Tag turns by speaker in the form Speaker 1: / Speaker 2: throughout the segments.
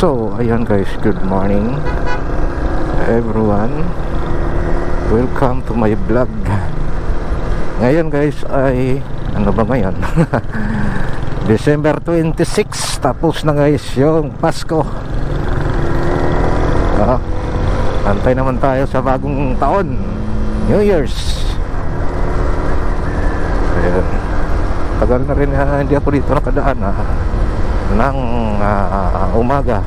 Speaker 1: So, ayan guys, good morning everyone. Welcome to my vlog. Ngayon guys ay, ano ba ngayon? December 26. Tapos na guys yung Pasko. Antay naman tayo sa bagong taon, New Year's. Ayan. Tagal na rin hindi ako dito nakadaan ng umaga.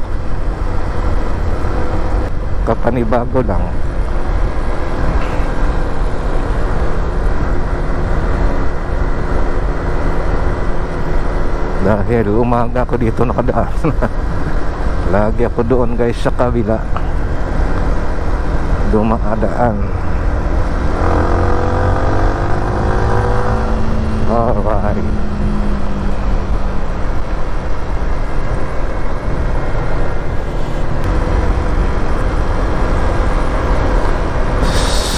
Speaker 1: Kapanibago lang. Dahil umaga ako dito nakadaan. Lagi ako doon guys sa kabila dumadaan. Alright.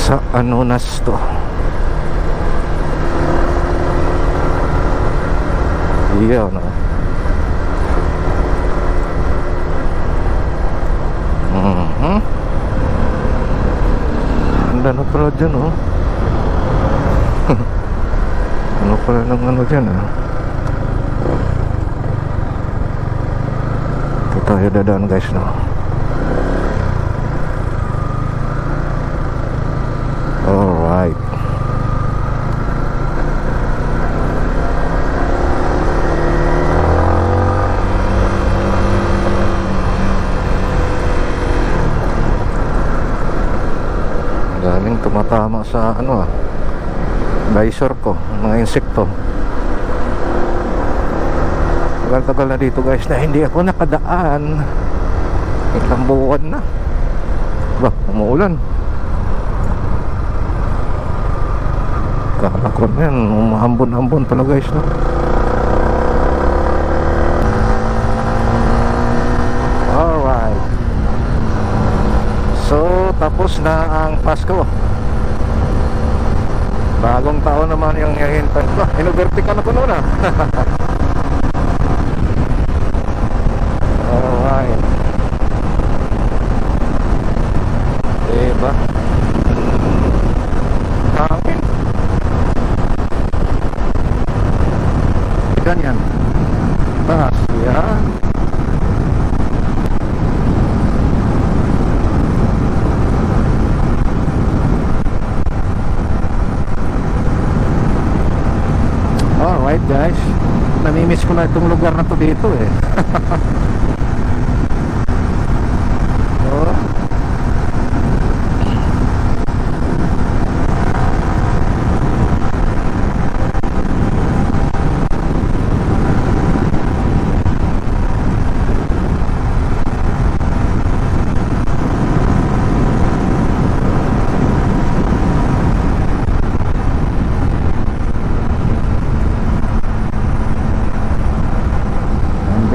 Speaker 1: Sa Anonas to. Iya no. Anda na pala dyan ano pala ng ano dyan Ito tayo dadaan guys Alright. Galing tumatama sa visor ko, mga insekto. Tagal-tagal na dito guys na hindi ako nakadaan. Ilang buwan na. Ba, umuulan. Kala ko na yan, umahambon-hambon pala guys Alright. So, tapos na ang Pasko. Bagong taon naman yung hihintay. Inuvertical ako noon Alright. Diba? Hangin. Ganyan. Taas. Yan. Alright guys, namimiss ko na itong lugar na to dito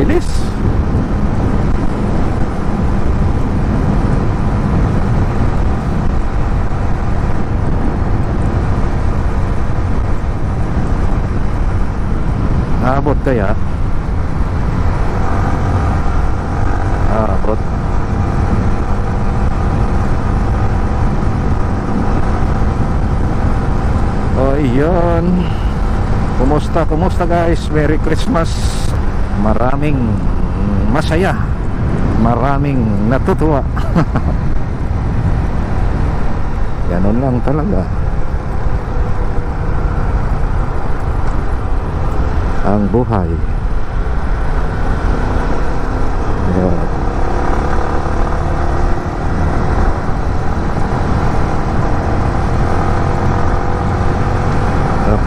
Speaker 1: bilis. Aabot kaya? Aabot. Oh, iyon. Kumusta guys? Merry Christmas. Maraming masaya, maraming natutuwa. Ganun lang talaga ang buhay.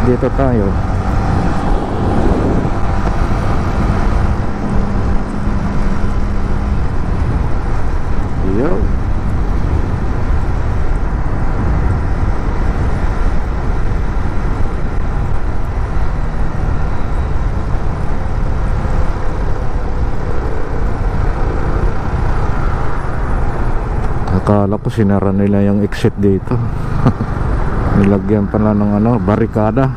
Speaker 1: Dito tayo. Yo. Akala ko sinara nila yung exit dito. Nilagyan pala ng barikada.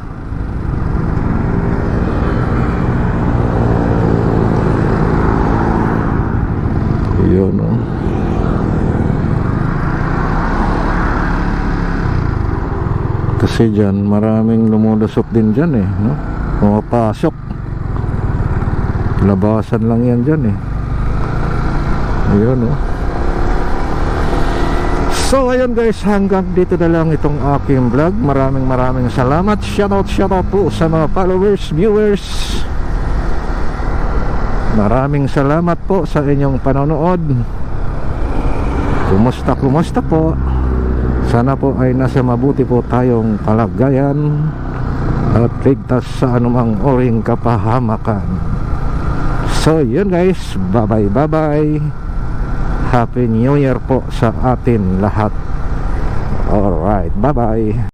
Speaker 1: Kasi dyan maraming lumulusok din dyan eh, no? Pumapasok. Labasan lang yan dyan eh. Ayun oh. So ayun guys, hanggang dito na lang itong aking vlog. Maraming salamat. Shoutout po sa mga followers, viewers. Maraming salamat po sa inyong panonood. Kumusta po? Sana po ay nasa mabuti po tayong kalagayan at ligtas sa anumang oring kapahamakan. So yun guys, bye. Happy New Year po sa atin lahat. Alright, bye.